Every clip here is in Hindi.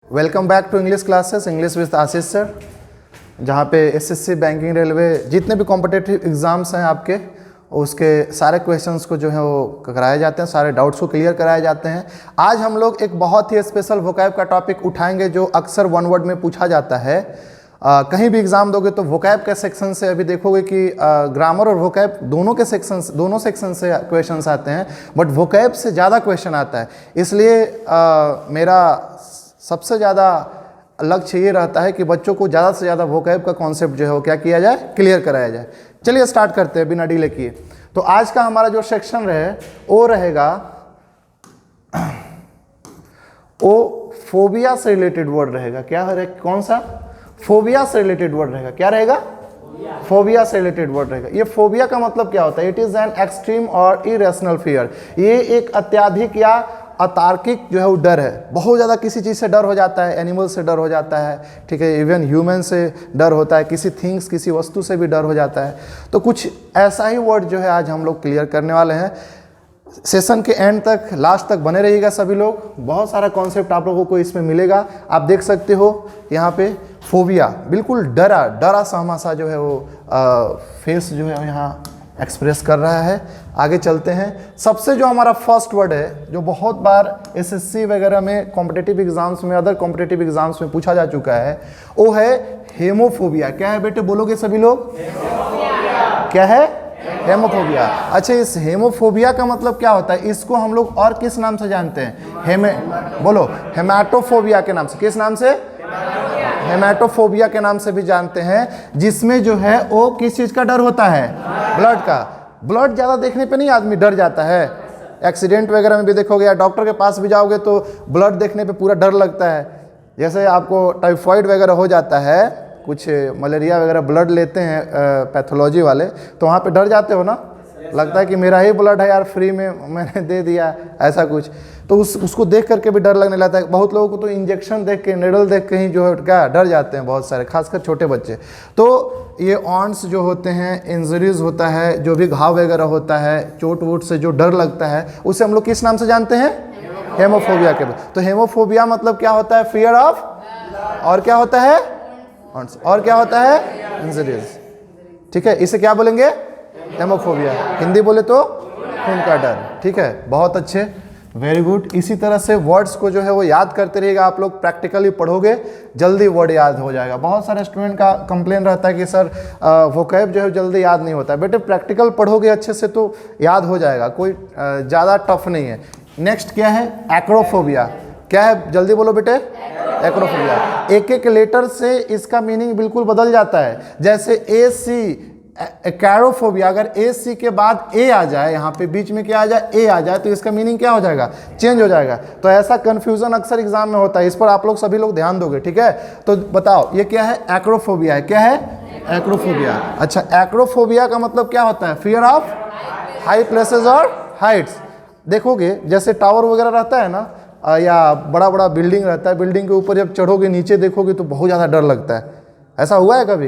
Welcome back to English classes, English with Ashish sir, जहाँ पे एसएससी, बैंकिंग, रेलवे, जितने भी कॉम्पिटिटिव एग्ज़ाम्स हैं आपके, उसके सारे क्वेश्चंस को जो है वो कराए जाते हैं, सारे डाउट्स को क्लियर कराए जाते हैं। आज हम लोग एक बहुत ही स्पेशल वोकैब का टॉपिक उठाएंगे जो अक्सर वन वर्ड में पूछा जाता है। कहीं भी एग्ज़ाम दोगे तो वोकैब के सेक्शन से अभी देखोगे कि ग्रामर और वोकैब दोनों सेक्शन से क्वेश्चंस आते हैं, बट वोकैब से ज़्यादा क्वेश्चन आता है। इसलिए मेरा सबसे ज़्यादा लक्ष्य ये रहता है कि बच्चों को ज़्यादा से ज़्यादा वोकैब का कॉन्सेप्ट जो है वो क्या किया जाए, क्लियर कराया जाए। चलिए स्टार्ट करते हैं बिना डिले किए। तो आज का हमारा जो सेक्शन वो रहेगा वो फोबिया से रिलेटेड वर्ड रहेगा। क्या है, कौन सा? फोबिया से रिलेटेड वर्ड रहेगा। क्या रहेगा? फोबिया से रिलेटेड वर्ड रहेगा। ये फोबिया का मतलब क्या होता है? इट इज एन एक्सट्रीम और इरेशनल फियर। ये एक अत्याधिक या अतार्किक जो है वो डर है। बहुत ज़्यादा किसी चीज़ से डर हो जाता है, एनिमल से डर हो जाता है, ठीक है, इवन ह्यूमन से डर होता है, किसी थिंग्स, किसी वस्तु से भी डर हो जाता है। तो कुछ ऐसा ही वर्ड जो है आज हम लोग क्लियर करने वाले हैं। सेशन के एंड तक, लास्ट तक बने रहिएगा सभी लोग। बहुत सारा कॉन्सेप्ट आप लोगों को इसमें मिलेगा। आप देख सकते हो यहाँ पे फोबिया, बिल्कुल डरा सहमा सा जो है वो फेस जो है यहाँ एक्सप्रेस कर रहा है। आगे चलते हैं। सबसे जो हमारा फर्स्ट वर्ड है, जो बहुत बार एसएससी वगैरह में, कॉम्पिटिटिव एग्जाम्स में, अदर कॉम्पिटिटिव एग्जाम्स में पूछा जा चुका है, वो है हेमोफोबिया। क्या है बेटे, बोलोगे सभी लोग? क्या है? हेमोफोबिया। अच्छा, इस हेमोफोबिया का मतलब क्या होता है? इसको हम लोग और किस नाम से जानते हैं? बोलो, हेमाटोफोबिया के नाम से। किस नाम से? हेमाटोफोबिया के नाम से भी जानते हैं, जिसमें जो है वो किस चीज़ का डर होता है? ब्लड का। ब्लड ज़्यादा देखने पे नहीं आदमी डर जाता है। एक्सीडेंट वगैरह में भी देखोगे या डॉक्टर के पास भी जाओगे तो ब्लड देखने पे पूरा डर लगता है। जैसे आपको टाइफाइड वगैरह हो जाता है, कुछ मलेरिया वगैरह ब्लड लेते हैं पैथोलॉजी वाले, तो वहाँ पे डर जाते हो ना, लगता है कि मेरा ही ब्लड है यार, फ्री में मैंने दे दिया, ऐसा कुछ। तो उसको देख करके भी डर लगने लगता है। बहुत लोगों को तो इंजेक्शन देख के, नेडल देख के ही जो है क्या डर जाते हैं, बहुत सारे, खासकर छोटे बच्चे। तो ये ऑन्स जो होते हैं, इंजरीज होता है, जो भी घाव वगैरह होता है, चोट वोट से जो डर लगता है, उसे हम लोग किस नाम से जानते हैं? हेमोफोबिया के। तो हेमोफोबिया मतलब क्या होता है? फियर ऑफ, और क्या होता है? और क्या होता है? इंजरीज। ठीक है, इसे क्या बोलेंगे? हेमोफोबिया। हिंदी बोले तो खून का डर। ठीक है, बहुत अच्छे, वेरी गुड। इसी तरह से वर्ड्स को जो है वो याद करते रहिएगा। आप लोग प्रैक्टिकली पढ़ोगे, जल्दी वर्ड याद हो जाएगा। बहुत सारे स्टूडेंट का कंप्लेन रहता है कि सर वोकैब जो है जल्दी याद नहीं होता है। बेटे प्रैक्टिकल पढ़ोगे अच्छे से तो याद हो जाएगा, कोई ज़्यादा टफ नहीं है। नेक्स्ट क्या है? एक्रोफोबिया। क्या है, जल्दी बोलो बेटे? एक्रोफोबिया। एक एक लेटर से इसका मीनिंग बिल्कुल बदल जाता है। जैसे ए सी, कैरोफोबिया, अगर ए सी के बाद ए आ जाए, यहाँ पे बीच में क्या आ जाए? ए आ जाए, तो इसका मीनिंग क्या हो जाएगा? चेंज हो जाएगा। तो ऐसा कंफ्यूजन अक्सर एग्जाम में होता है, इस पर आप लोग सभी लोग ध्यान दोगे। ठीक है, तो बताओ ये क्या है? एक्रोफोबिया है। क्या है? एक्रोफोबिया। अच्छा, एक्रोफोबिया का मतलब क्या होता है? फियर ऑफ हाई प्लेसेस और हाइट्स। देखोगे जैसे टावर वगैरह रहता है ना, या बड़ा बड़ा बिल्डिंग रहता है, बिल्डिंग के ऊपर जब चढ़ोगे, नीचे देखोगे तो बहुत ज़्यादा डर लगता है। ऐसा हुआ है कभी?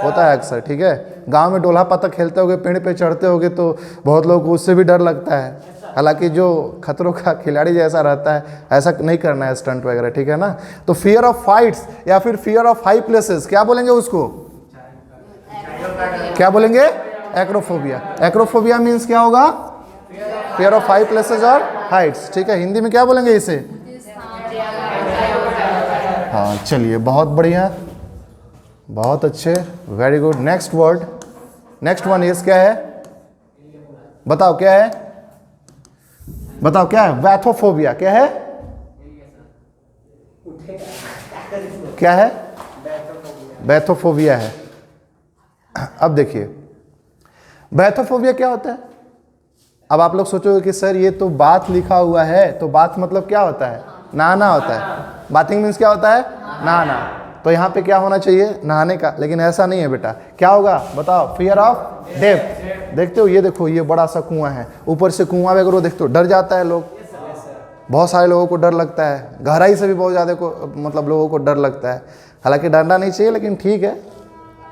होता है अक्सर। ठीक है, गांव में डोला पाता खेलते होगे, पेड़ पे चढ़ते होगे, तो बहुत लोग को उससे भी डर लगता है। हालांकि जो खतरों का खिलाड़ी जैसा रहता है, ऐसा नहीं करना है, स्टंट वगैरह। ठीक है ना। तो फियर ऑफ हाइट्स या फिर फियर ऑफ हाई प्लेसेस, क्या बोलेंगे उसको? क्या बोलेंगे? एक्रोफोबिया। एक्रोफोबिया मीन्स क्या होगा? फियर ऑफ हाई प्लेसेस और हाइट्स। ठीक है, हिंदी में क्या बोलेंगे इसे? हाँ, चलिए, बहुत बढ़िया, बहुत अच्छे, very good. Next word, next one is क्या है? बताओ क्या है? बताओ क्या है? वैथोफोबिया। क्या है? क्या है? वैथोफोबिया है। अब देखिए, वैथोफोबिया क्या होता है? अब आप लोग सोचोगे कि सर ये तो बात लिखा हुआ है, तो बात मतलब क्या होता है? नहाना होता है। बाथिंग मीन्स क्या होता है? नहाना। तो यहाँ पे क्या होना चाहिए? नहाने का, लेकिन ऐसा नहीं है बेटा। क्या होगा बताओ? Fear of depth. देखते हो, ये देखो, ये बड़ा सा कुआं है, ऊपर से कुआं वगैरह देखते हो, डर जाता है लोग। बहुत सारे लोगों को डर लगता है, गहराई से भी बहुत ज़्यादा मतलब लोगों को डर लगता है। हालांकि डरना नहीं चाहिए, लेकिन ठीक है,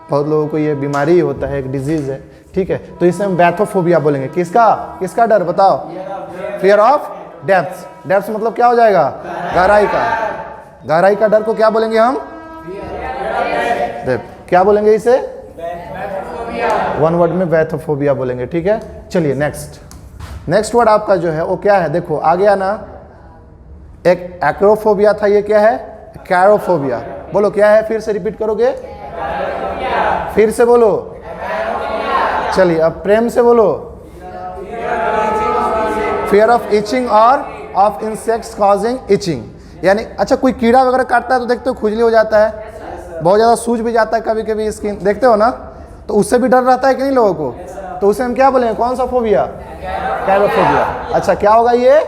बहुत लोगों को ये बीमारी होता है, एक डिजीज़ है। ठीक है, तो इसे हम वैथोफोबिया बोलेंगे। किसका? किसका डर बताओ? Fear of depth. डेप्थ मतलब क्या हो जाएगा? गहराई का। गहराई का डर को क्या बोलेंगे हम? क्या बोलेंगे इसे? वन वर्ड में बैथोफोबिया बोलेंगे, ठीक है। चलिए नेक्स्ट वर्ड आपका जो है वो क्या है? देखो आ गया ना, एक एक्रोफोबिया था, ये क्या है? कैरोफोबिया। बोलो क्या है? फिर से रिपीट करोगे? फिर से बोलो। चलिए अब प्रेम से बोलो। फियर ऑफ इचिंग और ऑफ इंसेक्ट्स कॉजिंग इचिंग, यानी अच्छा कोई कीड़ा वगैरह काटता है तो देखते हो खुजली हो जाता है, बहुत ज़्यादा सूज भी जाता है कभी कभी स्किन, देखते हो ना, तो उससे भी डर रहता है कि नहीं लोगों को? तो उसे हम क्या बोलेंगे? कौन सा फोबिया? कैरोफोबिया। अच्छा क्या होगा ये?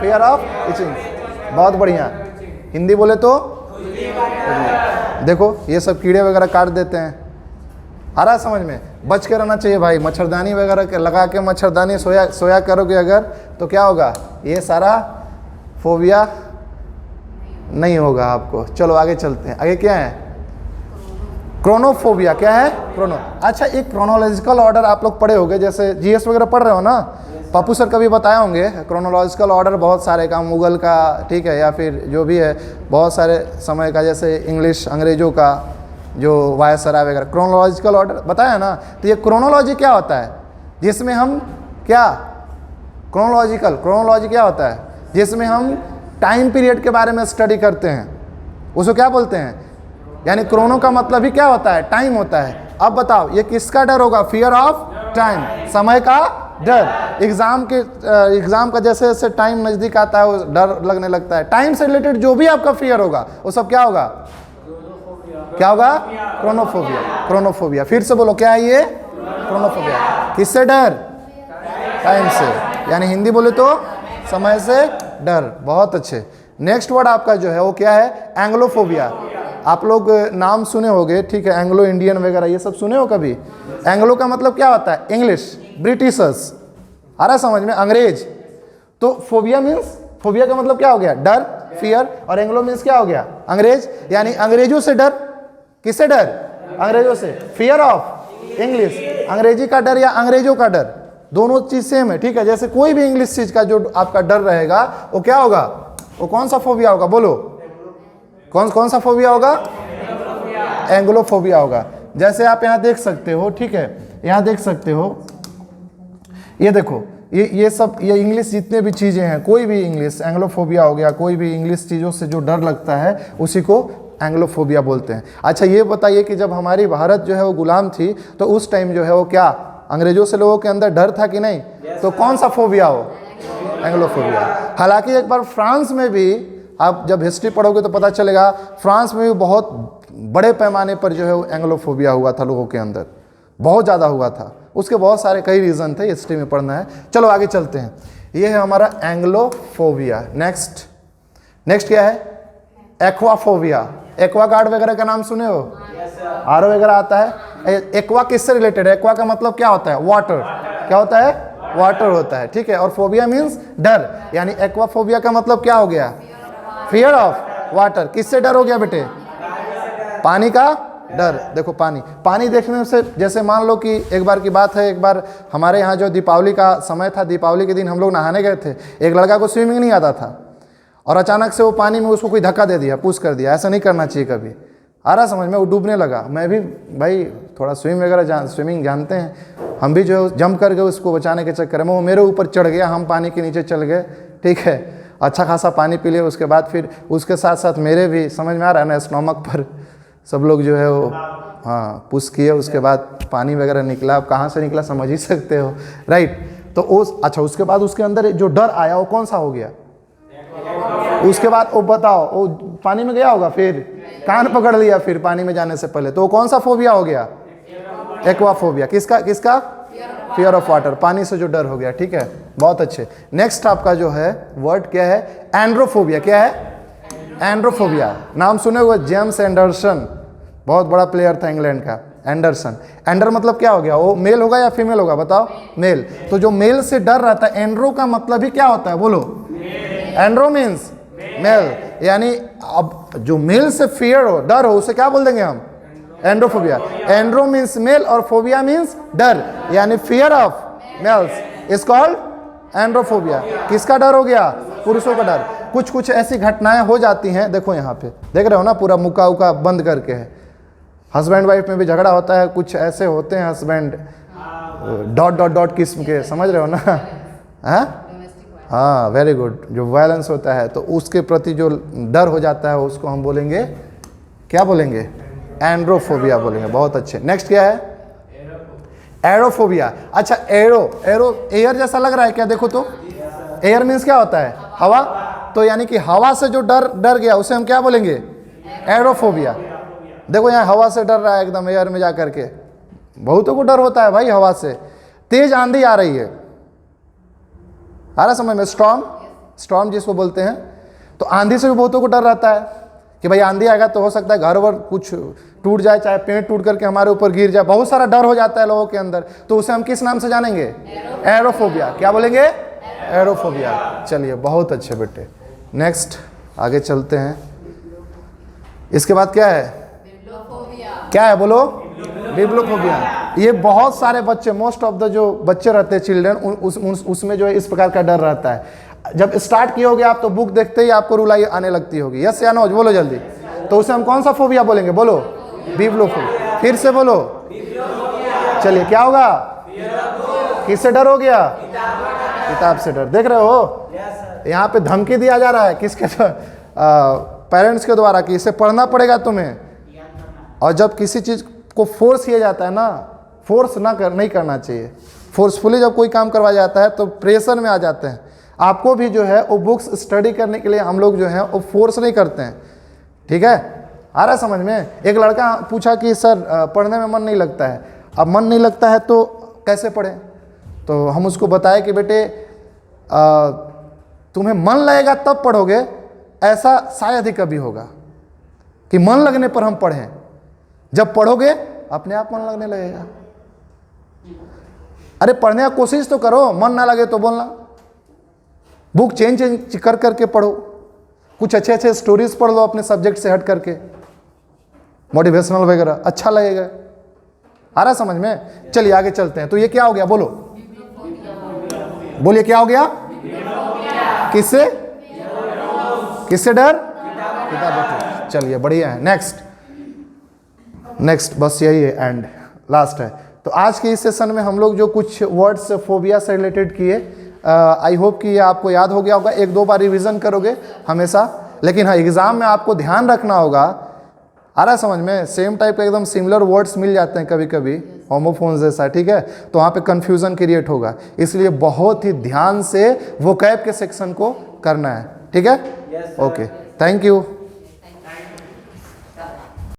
Fear of itching. बहुत बढ़िया। हिंदी बोले तो देखो ये सब कीड़े वगैरह काट देते हैं, आ रहा है समझ में? बच के रहना चाहिए भाई, मच्छरदानी वगैरह लगा के मच्छरदानी सोया करोगे अगर तो क्या होगा? ये सारा फोबिया नहीं होगा आपको। चलो आगे चलते हैं। आगे क्या है? क्रोनोफोबिया। क्या है? क्रोनो। अच्छा एक क्रोनोलॉजिकल ऑर्डर आप लोग पढ़े होंगे, जैसे जीएस वगैरह पढ़ रहे हो ना, पप्पू सर कभी बताया होंगे क्रोनोलॉजिकल ऑर्डर बहुत सारे का, मुगल का, ठीक है, या फिर जो भी है बहुत सारे समय का, जैसे इंग्लिश अंग्रेजों का जो वायसराय वगैरह, क्रोनोलॉजिकल ऑर्डर बताया ना। तो ये क्रोनोलॉजी क्या होता है? जिसमें हम क्या क्रोनोलॉजी क्या होता है? जिसमें हम टाइम पीरियड के बारे में स्टडी करते हैं, उसको क्या बोलते हैं? यानी क्रोनो का मतलब ही क्या होता है? टाइम होता है। अब बताओ ये किसका डर होगा? फियर ऑफ टाइम, समय का डर। एग्जाम का जैसे जैसे टाइम नज़दीक आता है वो डर लगने लगता है। टाइम से रिलेटेड जो भी आपका फियर होगा वो सब क्या होगा? क्या होगा? क्रोनोफोबिया। फिर से बोलो क्या है ये? क्रोनोफोबिया। किससे डर? टाइम से, यानी हिंदी बोले तो समय से डर। बहुत अच्छे। नेक्स्ट वर्ड आपका जो है वो क्या है? एंग्लोफोबिया। आप लोग नाम सुने होंगे, ठीक है, एंग्लो इंडियन वगैरह ये सब सुने हो कभी? एंग्लो का मतलब क्या होता है? इंग्लिश, ब्रिटिशर्स, आ रहा समझ में? अंग्रेज। तो फोबिया मीन्स, फोबिया का मतलब क्या हो गया? डर, फियर, और एंग्लो मीन्स क्या हो गया? अंग्रेज, यानी अंग्रेजों से डर। किससे डर? अंग्रेजों से। फियर ऑफ इंग्लिश, अंग्रेजी का डर या अंग्रेजों का डर, दोनों चीज सेम है, ठीक है। जैसे कोई भी इंग्लिश चीज का जो आपका डर रहेगा वो क्या होगा? वो कौन सा फोबिया होगा? बोलो कौन सा फोबिया होगा? एंग्लोफोबिया होगा। जैसे आप यहाँ देख सकते हो, ठीक है, यहाँ देख सकते हो, ये देखो ये सब, ये इंग्लिश जितने भी चीज़ें हैं, कोई भी इंग्लिश, एंग्लोफोबिया हो गया, कोई भी इंग्लिश चीज़ों से जो डर लगता है उसी को एंग्लोफोबिया बोलते हैं। अच्छा ये बताइए कि जब हमारी भारत जो है वो गुलाम थी तो उस टाइम जो है वो क्या अंग्रेजों से लोगों के अंदर डर था कि नहीं? तो कौन सा फोबिया हो? एंग्लोफोबिया। हालांकि एक बार फ्रांस में भी, आप जब हिस्ट्री पढ़ोगे तो पता चलेगा, फ्रांस में भी बहुत बड़े पैमाने पर जो है वो एंग्लोफोबिया हुआ था, लोगों के अंदर बहुत ज़्यादा हुआ था। उसके बहुत सारे कई रीज़न थे, हिस्ट्री में पढ़ना है। चलो आगे चलते हैं। ये है हमारा एंग्लोफोबिया। नेक्स्ट क्या है? एक्वाफोबिया। एक्वागार्ड वगैरह का नाम सुने हो? आर वगैरह आता है। एक्वा किससे रिलेटेड है? एक्वा का मतलब क्या होता है? वाटर। क्या होता है? वाटर होता है, ठीक है। और फोबिया मीन्स डर, यानी एक्वाफोबिया का मतलब क्या हो गया? Fear of water. किससे डर हो गया बेटे? पानी का डर। देखो पानी देखने से, जैसे मान लो कि एक बार की बात है, एक बार हमारे यहाँ जो दीपावली का समय था, दीपावली के दिन हम लोग नहाने गए थे। एक लड़का को स्विमिंग नहीं आता था और अचानक से वो पानी में उसको कोई धक्का दे दिया, पुश कर दिया। ऐसा नहीं करना चाहिए कभी, आ रहा समझ में? वो डूबने लगा। मैं भी भाई थोड़ा स्विमिंग जानते हैं, हम भी जो है जंप कर गए उसको बचाने के चक्कर में। वो मेरे ऊपर चढ़ गया, हम पानी के नीचे चल गए, ठीक है। अच्छा खासा पानी पी लिया। उसके बाद फिर उसके साथ साथ मेरे भी, समझ में आ रहा है ना, स्टोमक पर सब लोग जो है वो हाँ पुश किए। उसके बाद पानी वगैरह निकला। अब कहाँ से निकला समझ ही सकते हो, राइट? तो अच्छा उसके बाद उसके अंदर जो डर आया वो कौन सा हो गया? उसके बाद वो बताओ, वो पानी में गया होगा, फिर कान पकड़ लिया फिर पानी में जाने से पहले, तो वो कौन सा फोबिया हो गया? एक्वाफोबिया। किसका? फियर ऑफ वाटर, पानी से जो डर हो गया, ठीक है। बहुत अच्छे। नेक्स्ट आपका जो है वर्ड क्या है? एंड्रोफोबिया। क्या है? एंड्रोफोबिया। नाम सुने हुए? जेम्स एंडरसन, बहुत बड़ा प्लेयर था इंग्लैंड का, एंडरसन। एंडर मतलब क्या हो गया? वो मेल होगा या फीमेल होगा? बताओ। मेल। तो जो मेल से डर रहता है, एंड्रो का मतलब ही क्या होता है? बोलो। एंड्रो मीन्स मेल, यानी अब जो मेल से फियर हो, डर हो, उसे क्या बोल देंगे हम? एंड्रोफोबिया। एंड्रो मीन्स मेल और फोबिया मीन्स डर, यानी fear of males is called androphobia. किसका डर हो गया? पुरुषों का डर। कुछ कुछ ऐसी घटनाएं हो जाती हैं, देखो यहाँ पे देख रहे हो ना, पूरा मुका उका बंद करके है। हस्बैंड वाइफ में भी झगड़ा होता है, कुछ ऐसे होते हैं हस्बैंड डॉट डॉट डॉट किस्म के, समझ रहे हो ना। हाँ वेरी गुड, जो वायलेंस होता है तो उसके प्रति जो डर हो जाता है उसको हम बोलेंगे, क्या बोलेंगे, एंड्रोफोबिया बोलेंगे। बहुत अच्छे। नेक्स्ट क्या है, एरोफोबिया। अच्छा एरो एयर जैसा लग रहा है क्या, देखो तो एयर मीन्स क्या होता है, हवा। तो यानी कि हवा से जो डर गया उसे हम क्या बोलेंगे, एरोफोबिया। देखो यहाँ हवा से डर रहा है एकदम, एयर में जा करके। बहुतों को डर होता है भाई हवा से। तेज आंधी आ रही है, आ रहा समझ में, स्टॉर्म जिसको बोलते हैं, तो आंधी से भी बहुतों को डर रहता है कि भाई आंधी आएगा तो हो सकता है घर वर कुछ टूट जाए, चाहे पेड़ टूट करके हमारे ऊपर गिर जाए। बहुत सारा डर हो जाता है लोगों के अंदर, तो उसे हम किस नाम से जानेंगे, एरोफोबिया। क्या बोलेंगे, एरोफोबिया। चलिए बहुत अच्छे बेटे। नेक्स्ट आगे चलते हैं। इसके बाद क्या है, क्या है बोलो, बिब्लोफोबिया। ये बहुत सारे बच्चे, मोस्ट ऑफ द जो बच्चे रहते हैं चिल्ड्रन, उसमें जो है इस प्रकार का डर रहता है। जब स्टार्ट किए होगे आप तो बुक देखते ही आपको रुलाई आने लगती होगी। यस या नो, बोलो जल्दी। तो उसे हम कौन सा फोबिया बोलेंगे, बोलो, बिब्लोफोबिया। फिर से बोलो। चलिए क्या होगा, किससे डर हो गया, किताब से डर। देख रहे हो यहाँ पे धमकी दिया जा रहा है किसके, पेरेंट्स के द्वारा कि इसे पढ़ना पड़ेगा तुम्हें। और जब किसी चीज़ को फोर्स किया जाता है ना, फोर्स नहीं करना चाहिए। फोर्सफुली जब कोई काम करवाया जाता है तो प्रेशर में आ जाते हैं। आपको भी जो है वो बुक्स स्टडी करने के लिए हम लोग जो है वो फोर्स नहीं करते हैं, ठीक है। आ रहा है समझ में। एक लड़का पूछा कि सर पढ़ने में मन नहीं लगता है। अब मन नहीं लगता है तो कैसे पढ़ें, तो हम उसको बताए कि बेटे तुम्हें मन लगेगा तब पढ़ोगे, ऐसा शायद ही कभी होगा कि मन लगने पर हम पढ़ें। जब पढ़ोगे अपने आप मन लगने लगेगा। अरे पढ़ने की कोशिश तो करो, मन ना लगे तो बोलना। बुक चेंज कर करके पढ़ो, कुछ अच्छे अच्छे स्टोरीज पढ़ लो अपने सब्जेक्ट से हट करके, मोटिवेशनल वगैरह, अच्छा लगेगा। आ रहा समझ में। चलिए आगे चलते हैं। तो ये क्या हो गया, बोलो, बोलिए क्या हो गया, किससे किससे डर, किताब। चलिए बढ़िया है। नेक्स्ट बस यही है, एंड लास्ट है। तो आज के इस सेशन में हम लोग जो कुछ वर्ड्स फोबिया से रिलेटेड किए, आई होप कि ये आपको याद हो गया होगा। एक दो बार रिवीजन करोगे हमेशा, लेकिन हाँ एग्जाम में आपको ध्यान रखना होगा। आ रहा है समझ में, सेम टाइप के एकदम सिमिलर वर्ड्स मिल जाते हैं कभी कभी, होमोफोन्स जैसा, ठीक है। तो वहाँ पे कन्फ्यूजन क्रिएट होगा, इसलिए बहुत ही ध्यान से वोकैब के सेक्शन को करना है, ठीक है। Okay, thank you.